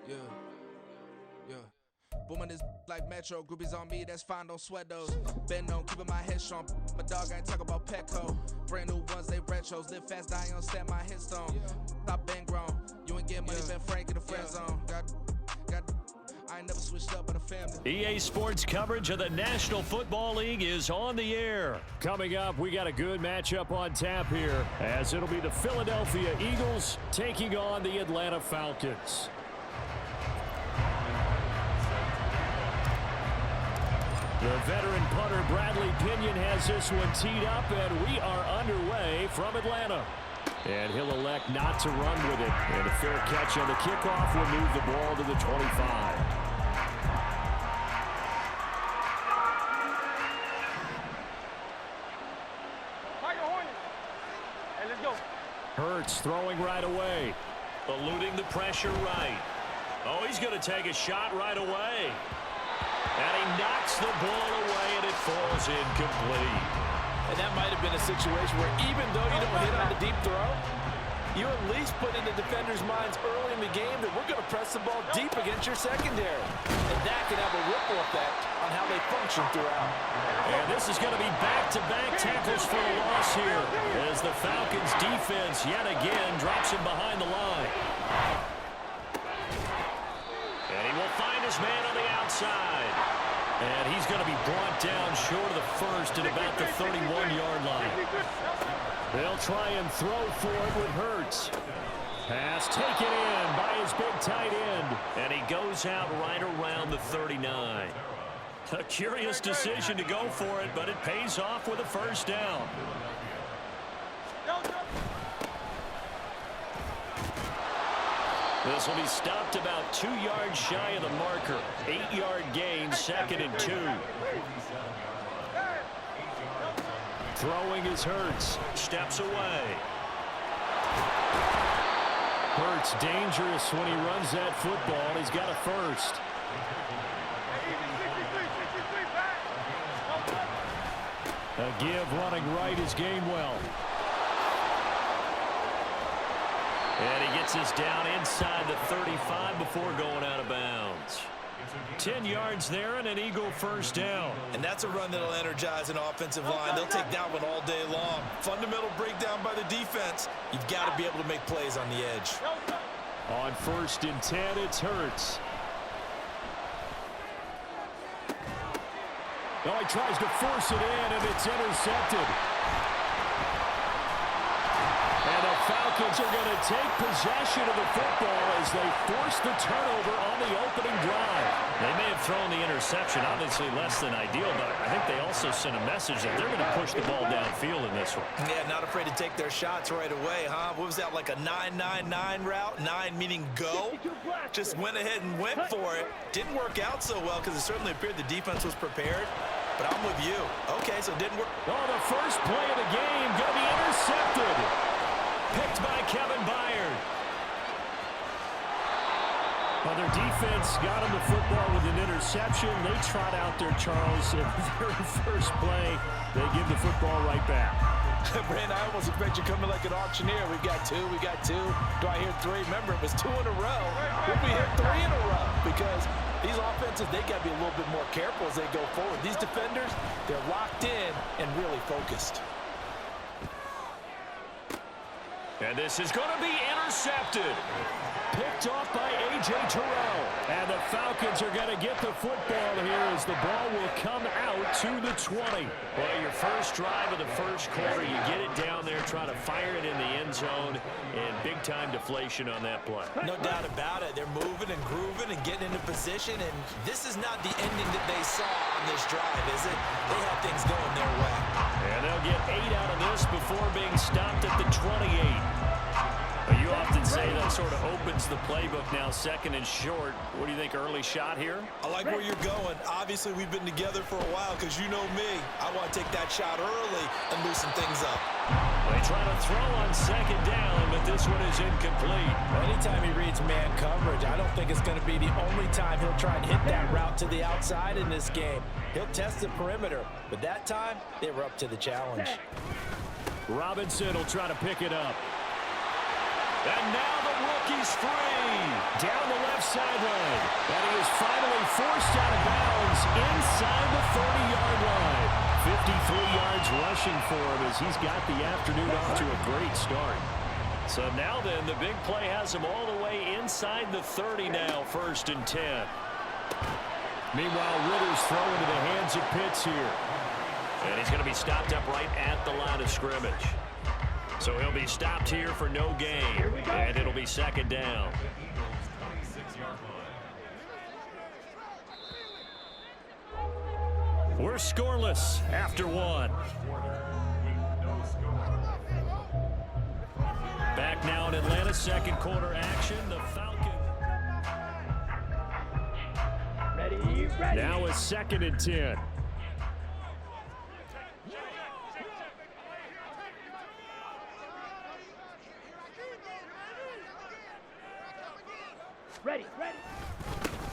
Yeah, yeah. Booming this like Metro, groupies on me, that's fine, don't sweat those. Been on, keeping my head strong. My dog ain't talk about Petco. Brand new ones, they retros. Live fast, die on set, my hit stone. Stop been grown. You ain't getting money, been Frank in the friend zone. I ain't never switched up with a family. EA Sports coverage of the National Football League is on the air. Coming up, we got a good matchup on tap here, as it'll be the Philadelphia Eagles taking on the Atlanta Falcons. The veteran punter Bradley Pinion has this one teed up, and we are underway from Atlanta. And he'll elect not to run with it. And a fair catch on the kickoff will move the ball to the 25. Hey, let's go. Hurts throwing right away. Eluding the pressure right. Oh, he's going to take a shot right away. And he knocks the ball away, and it falls incomplete. And that might have been a situation where even though you don't hit on the deep throw, you at least put in the defenders' minds early in the game that we're going to press the ball deep against your secondary. And that can have a ripple effect on how they function throughout. And this is going to be back-to-back tackles for a loss here, as the Falcons' defense yet again drops him behind the line. And he will find his man on the outside. And he's going to be brought down short of the first at about the 31-yard line. They'll try and throw for it with Hurts. Pass taken in by his big tight end. And he goes out right around the 39. A curious decision to go for it, but it pays off with a first down. This will be stopped about 2 yards shy of the marker. 8-yard gain, 2nd and 2. Throwing is Hurts. Steps away. Hurts dangerous when he runs that football. He's got a first. A give running right is Gainwell. And he gets us down inside the 35 before going out of bounds. 10 yards there and an Eagle first down. And that's a run that'll energize an offensive line. They'll take that one all day long. Fundamental breakdown by the defense. You've got to be able to make plays on the edge. On 1st and 10, it's Hurts. Oh, he tries to force it in, and it's intercepted. And the Falcons are going to take possession of the football as they force the turnover on the opening drive. They may have thrown the interception, obviously less than ideal, but I think they also sent a message that they're going to push the ball downfield in this one. Yeah, not afraid to take their shots right away, huh? What was that, like a 9-9-9 route? 9 meaning go? Just went ahead and went for it. Didn't work out so well because it certainly appeared the defense was prepared. But I'm with you. Okay, so it didn't work. Oh, the first play of the game going to be intercepted. Picked by Kevin Byard. Well, their defense got him the football with an interception. They trot out there, Charles, in the very first play. They give the football right back. Brandon, I almost expect you coming like an auctioneer. We got two. Do I hear 3? Remember, it was 2 in a row. We'll be here 3 in a row because these offenses, they got to be a little bit more careful as they go forward. These defenders, they're locked in and really focused. And this is going to be intercepted. Picked off by A.J. Terrell. And the Falcons are going to get the football here as the ball will come out to the 20. Well, your first drive of the first quarter, you get it down there, try to fire it in the end zone, and big-time deflation on that play. No doubt about it. They're moving and grooving and getting into position, and this is not the ending that they saw on this drive, is it? They had things going their way. And they'll get 8 out of this before being stopped at the 28. You often say that sort of opens the playbook now, 2nd and short. What do you think, early shot here? I like where you're going. Obviously, we've been together for a while because you know me. I want to take that shot early and loosen things up. They try to throw on 2nd down, but this one is incomplete. Anytime he reads man coverage, I don't think it's going to be the only time he'll try and hit that route to the outside in this game. He'll test the perimeter, but that time, they were up to the challenge. Robinson will try to pick it up. And now the rookie's free. Down the left sideline. And he is finally forced out of bounds inside the 30-yard line. 53 yards rushing for him as he's got the afternoon off to a great start. So now then, the big play has him all the way inside the 30 now, 1st and 10. Meanwhile, Ritter's throw into the hands of Pitts here. And he's going to be stopped up right at the line of scrimmage. So he'll be stopped here for no gain, and it'll be 2nd down. We're scoreless after 1. Back now in Atlanta, 2nd quarter action. The Falcons. Ready. Now it's 2nd and 10. Ready.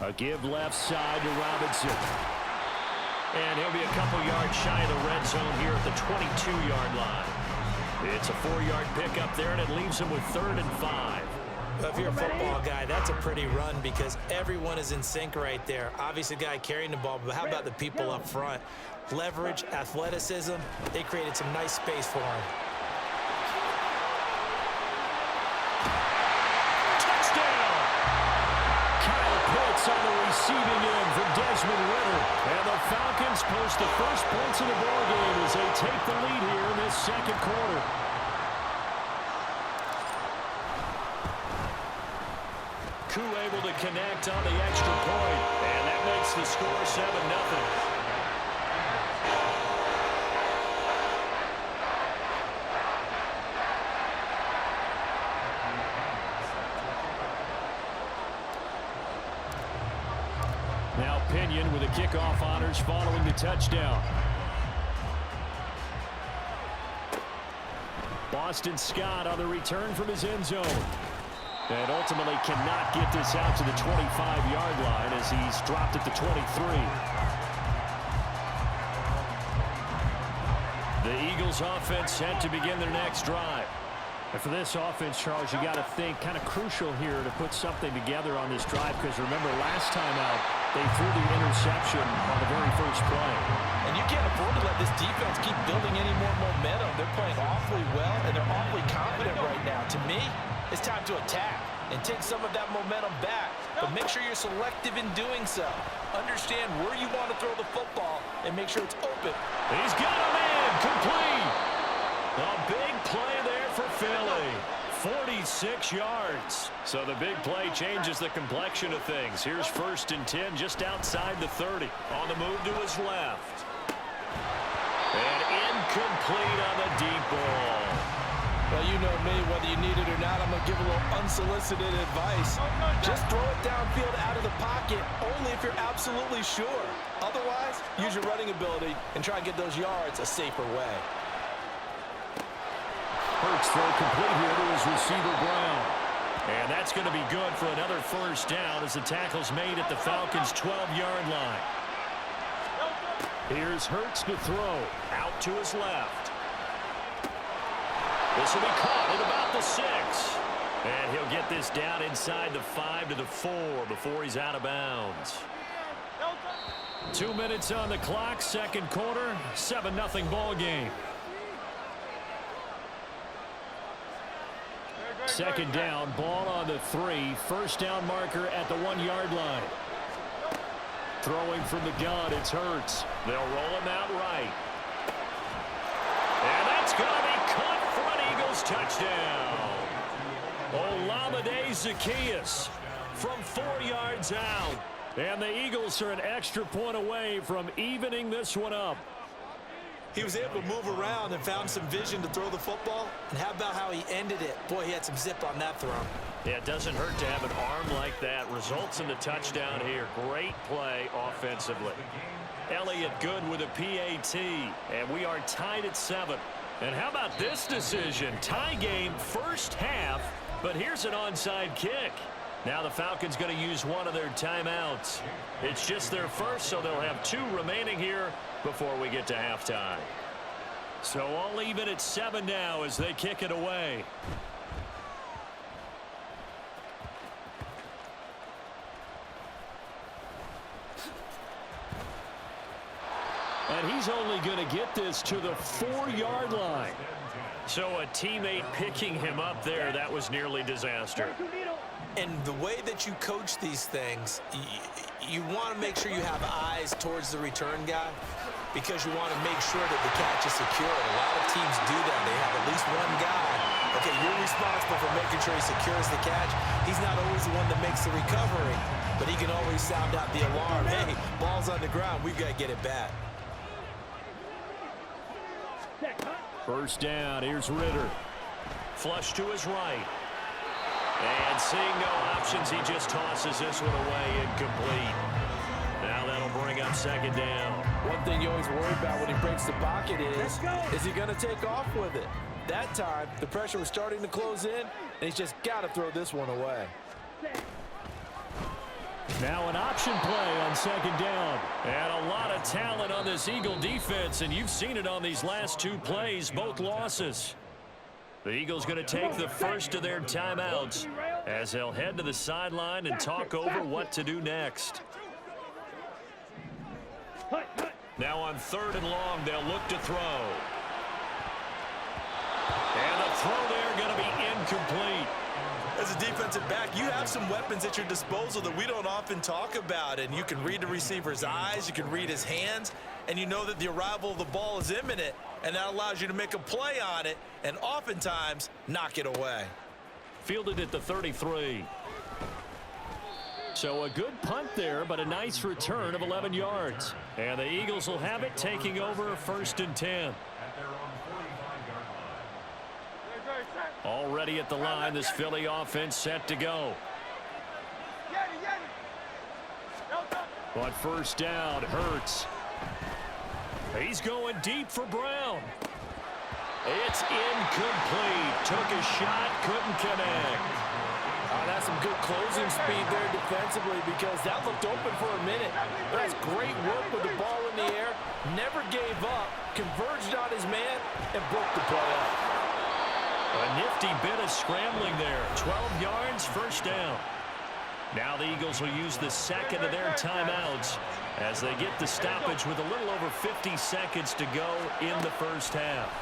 A give left side to Robinson. And he'll be a couple yards shy of the red zone here at the 22-yard line. It's a 4-yard pickup there, and it leaves him with 3rd and 5. If you're a football guy, that's a pretty run because everyone is in sync right there. Obviously, the guy carrying the ball, but how about the people up front? Leverage, athleticism, they created some nice space for him. On the receiving end for Desmond Ridder. And the Falcons post the first points in the ballgame as they take the lead here in this 2nd quarter. Koo able to connect on the extra point. And that makes the score 7-0. Now Pinion with the kickoff honors following the touchdown. Boston Scott on the return from his end zone. And ultimately cannot get this out to the 25-yard line as he's dropped at the 23. The Eagles offense set to begin their next drive. And for this offense, Charles, you got to think kind of crucial here to put something together on this drive because remember last time out they threw the interception on the very first play. And you can't afford to let this defense keep building any more momentum. They're playing awfully well and they're awfully confident right now. To me, it's time to attack and take some of that momentum back. But make sure you're selective in doing so. Understand where you want to throw the football and make sure it's open. He's got him in, complete. A big play there for Philly. 46 yards. So the big play changes the complexion of things. Here's 1st and 10 just outside the 30. On the move to his left. And incomplete on the deep ball. Well, you know me, whether you need it or not, I'm going to give a little unsolicited advice. Just throw it downfield out of the pocket, only if you're absolutely sure. Otherwise, use your running ability and try and get those yards a safer way. Hurts throw complete here to his receiver Brown. And that's going to be good for another 1st down as the tackle's made at the Falcons' 12-yard line. Here's Hurts to throw. Out to his left. This will be caught at about the 6. And he'll get this down inside the 5 to the 4 before he's out of bounds. 2 minutes on the clock, 2nd quarter, 7-0 ball game. 2nd down, ball on the 3. 1st down marker at the 1-yard line. Throwing from the gun, it's Hurts. They'll roll him out right. And that's going to be caught for an Eagles touchdown. Olamide Zaccheaus from 4 yards out. And the Eagles are an extra point away from evening this one up. He was able to move around and found some vision to throw the football. And how about how he ended it? Boy, he had some zip on that throw. Yeah, it doesn't hurt to have an arm like that. Results in the touchdown here. Great play offensively. Elliott good with a PAT. And we are tied at 7. And how about this decision? Tie game, 1st half. But here's an onside kick. Now the Falcons going to use one of their timeouts. It's just their first, so they'll have 2 remaining here before we get to halftime. So all even at 7 now as they kick it away. And he's only going to get this to the 4-yard line. So a teammate picking him up there, that was nearly disaster. And the way that you coach these things, you want to make sure you have eyes towards the return guy because you want to make sure that the catch is secure. A lot of teams do that. They have at least one guy. Okay, you're responsible for making sure he secures the catch. He's not always the one that makes the recovery, but he can always sound out the alarm. Hey, ball's on the ground. We've got to get it back. First down, here's Ridder. Flush to his right. And seeing no options, he just tosses this one away, incomplete. Now that'll bring up second down. One thing you always worry about when he breaks the pocket is he going to take off with it? That time, the pressure was starting to close in, and he's just got to throw this one away. Now an option play on second down. And a lot of talent on this Eagle defense, and you've seen it on these last two plays, both losses. The Eagles going to take the first of their timeouts as they'll head to the sideline and talk over what to do next. Now on 3rd and long, they'll look to throw. And the throw there going to be incomplete. As a defensive back, you have some weapons at your disposal that we don't often talk about, and you can read the receiver's eyes, you can read his hands, and you know that the arrival of the ball is imminent, and that allows you to make a play on it and oftentimes knock it away. Fielded at the 33. So a good punt there, but a nice return of 11 yards. And the Eagles will have it, taking over 1st and 10. Already at the line, this Philly offense set to go. On first down, Hurts. He's going deep for Brown. It's incomplete. Took a shot, couldn't connect. That's some good closing speed there defensively because that looked open for a minute. That's great work with the ball in the air. Never gave up, converged on his man, and broke the play up. A nifty bit of scrambling there. 12 yards, first down. Now the Eagles will use the second of their timeouts as they get the stoppage with a little over 50 seconds to go in the first half.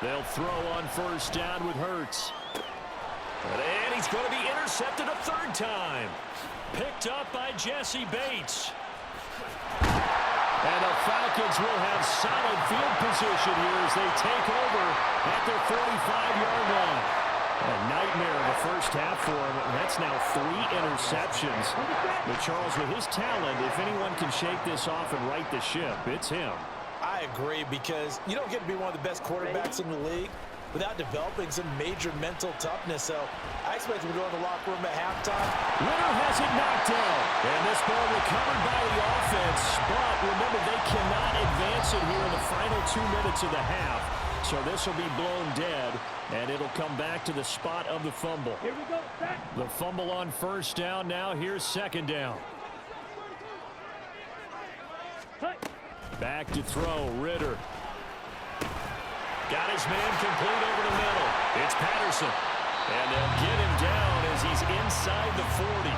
They'll throw on first down with Hurts. And he's going to be intercepted a 3rd time. Picked up by Jesse Bates. And the Falcons will have solid field position here as they take over at their 45-yard line. A nightmare in the first half for him. That's now 3 interceptions. But Charles, with his talent, if anyone can shake this off and right the ship, it's him. I agree because you don't get to be one of the best quarterbacks in the league without developing some major mental toughness. So I expect him to go in the locker room at halftime. Ridder has it knocked down. And this ball recovered by the offense. But remember, they cannot advance it here in the final 2 minutes of the half. So this will be blown dead, and it'll come back to the spot of the fumble. Here we go. The fumble on first down. Now here's second down. Back to throw, Ridder. Got his man complete over the middle. It's Patterson. And they'll get him down as he's inside the 40.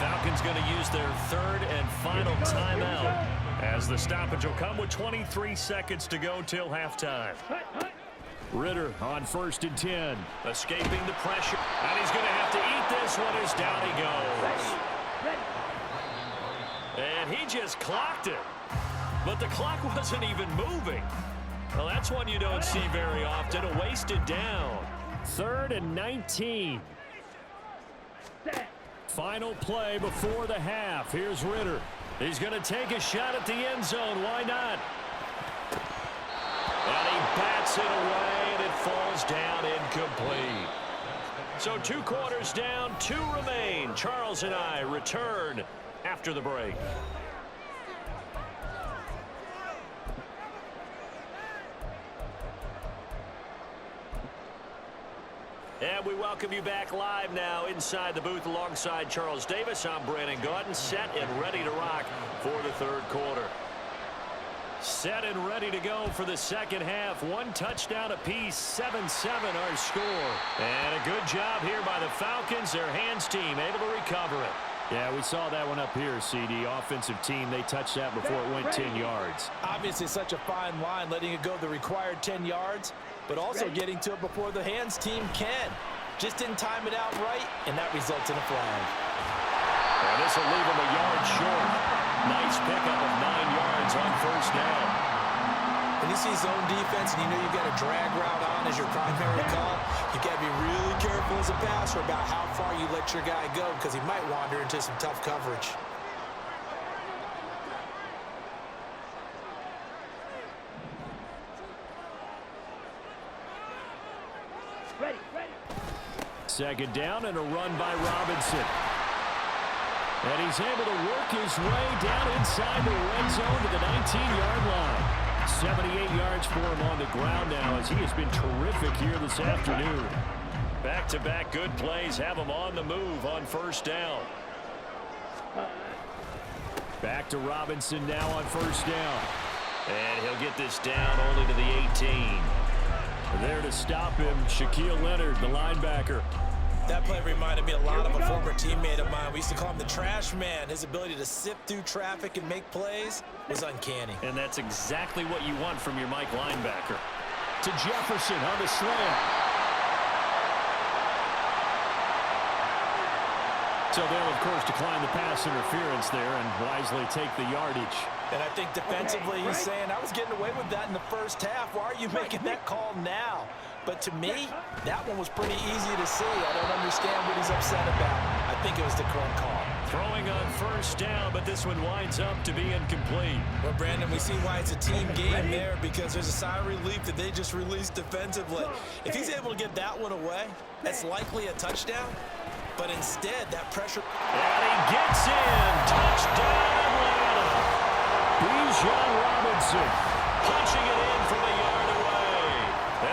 Falcons going to use their 3rd and final timeout as the stoppage will come with 23 seconds to go till halftime. Ridder on 1st and 10. Escaping the pressure. And he's going to have to eat this one as down he goes. And he just clocked it. But the clock wasn't even moving. Well, that's one you don't see very often. A wasted down. 3rd and 19. Final play before the half. Here's Ridder. He's going to take a shot at the end zone. Why not? And he bats it away, and it falls down incomplete. So 2 quarters down, 2 remain. Charles and I return after the break. And we welcome you back live now inside the booth alongside Charles Davis. I'm Brandon Gaudin, set and ready to rock for the 3rd quarter. Set and ready to go for the second half. 1 touchdown apiece, 7-7 our score. And a good job here by the Falcons, their hands team, able to recover it. Yeah, we saw that one up here, CD. Offensive team, they touched that before it went 10 yards. Obviously such a fine line, letting it go the required 10 yards, but also getting to it before the hands team can. Just didn't time it out right, and that results in a flag. And this will leave him a yard short. Nice pickup of 9 yards on first down. When you see zone defense and you know you've got a drag route on as your primary call, you got to be really careful as a passer about how far you let your guy go because he might wander into some tough coverage. Ready. Second down and a run by Robinson. And he's able to work his way down inside the red zone to the 19-yard line. 78 yards for him on the ground now as he has been terrific here this afternoon. Back-to-back good plays have him on the move on first down. Back to Robinson now on first down. And he'll get this down only to the 18. There to stop him, Shaquille Leonard, the linebacker. That play reminded me a lot of a former teammate of mine. We used to call him the trash man. His ability to sift through traffic and make plays was uncanny. And that's exactly what you want from your Mike linebacker. To Jefferson on the slant. So they'll, of course, decline the pass interference there and wisely take the yardage. And I think defensively he's saying, I was getting away with that in the first half. Why are you making that call now? But to me, that one was pretty easy to see. I don't understand what he's upset about. I think it was the correct call. Throwing on first down, but this one winds up to be incomplete. Well, Brandon, we see why it's a team game there because there's a sigh of relief that they just released defensively. If he's able to get that one away, that's likely a touchdown. But instead, that pressure... And he gets in. Touchdown, Atlanta. Bijan Robinson punching it in from a yard away.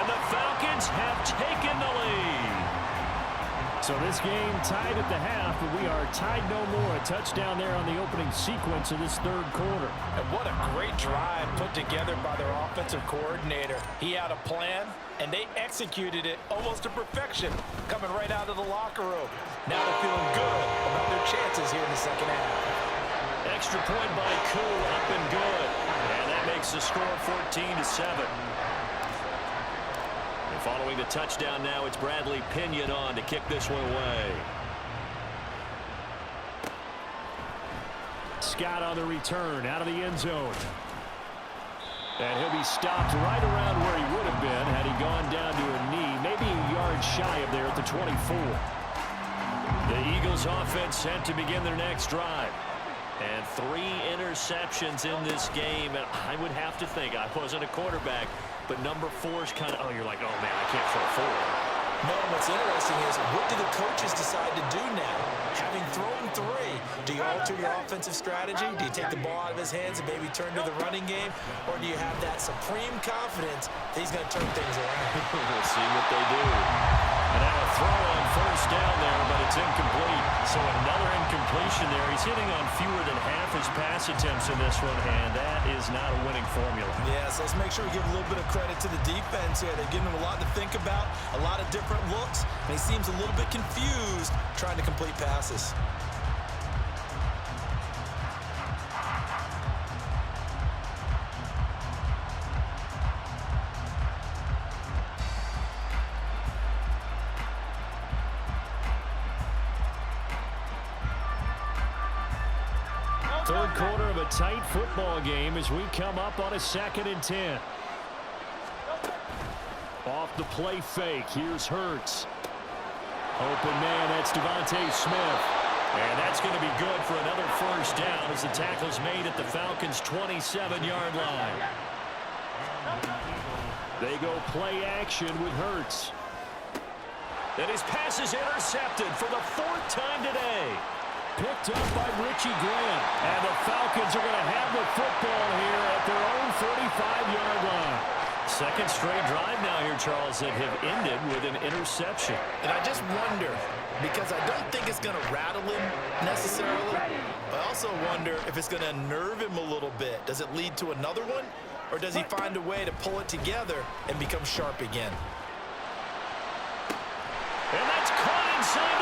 And the Falcons have taken the lead. So this game tied at the half, but we are tied no more. A touchdown there on the opening sequence of this third quarter. And what a great drive put together by their offensive coordinator. He had a plan, and they executed it almost to perfection, coming right out of the locker room. Now they're feeling good about their chances here in the second half. Extra point by Koo, up and good. And that makes the score 14-7. And following the touchdown now, it's Bradley Pinion on to kick this one away. Scott on the return, out of the end zone. And he'll be stopped right around where he would have been had he gone down to a knee, maybe a yard shy of there at the 24. The Eagles offense set to begin their next drive. And 3 interceptions in this game. And I would have to think, I wasn't a quarterback, but number 4 is kind of, oh, you're like, oh, man, I can't throw 4. No, what's interesting is, what do the coaches decide to do now? Having thrown 3, do you alter your offensive strategy? Do you take the ball out of his hands and maybe turn to the running game? Or do you have that supreme confidence that he's going to turn things around? We'll see what they do. And now a throw on first down there, but it's incomplete. So another incompletion there. He's hitting on fewer than half his pass attempts in this one, and that is not a winning formula. Yes, let's make sure we give a little bit of credit to the defense here. They're giving him a lot to think about, a lot of different looks, and he seems a little bit confused trying to complete passes. Third quarter of a tight football game as we come up on a 2nd and 10. Off the play fake, here's Hurts. Open man, that's Devontae Smith. And that's going to be good for another first down as the tackle's made at the Falcons' 27-yard line. They go play action with Hurts. And his pass is intercepted for the 4th time today. Picked up by Richie Grant. And the Falcons are going to have the football here at their own 45-yard line. Second straight drive now here, Charles, that have ended with an interception. And I just wonder, because I don't think it's going to rattle him necessarily, but I also wonder if it's going to unnerve him a little bit. Does it lead to another one? Or does he find a way to pull it together and become sharp again? And that's caught inside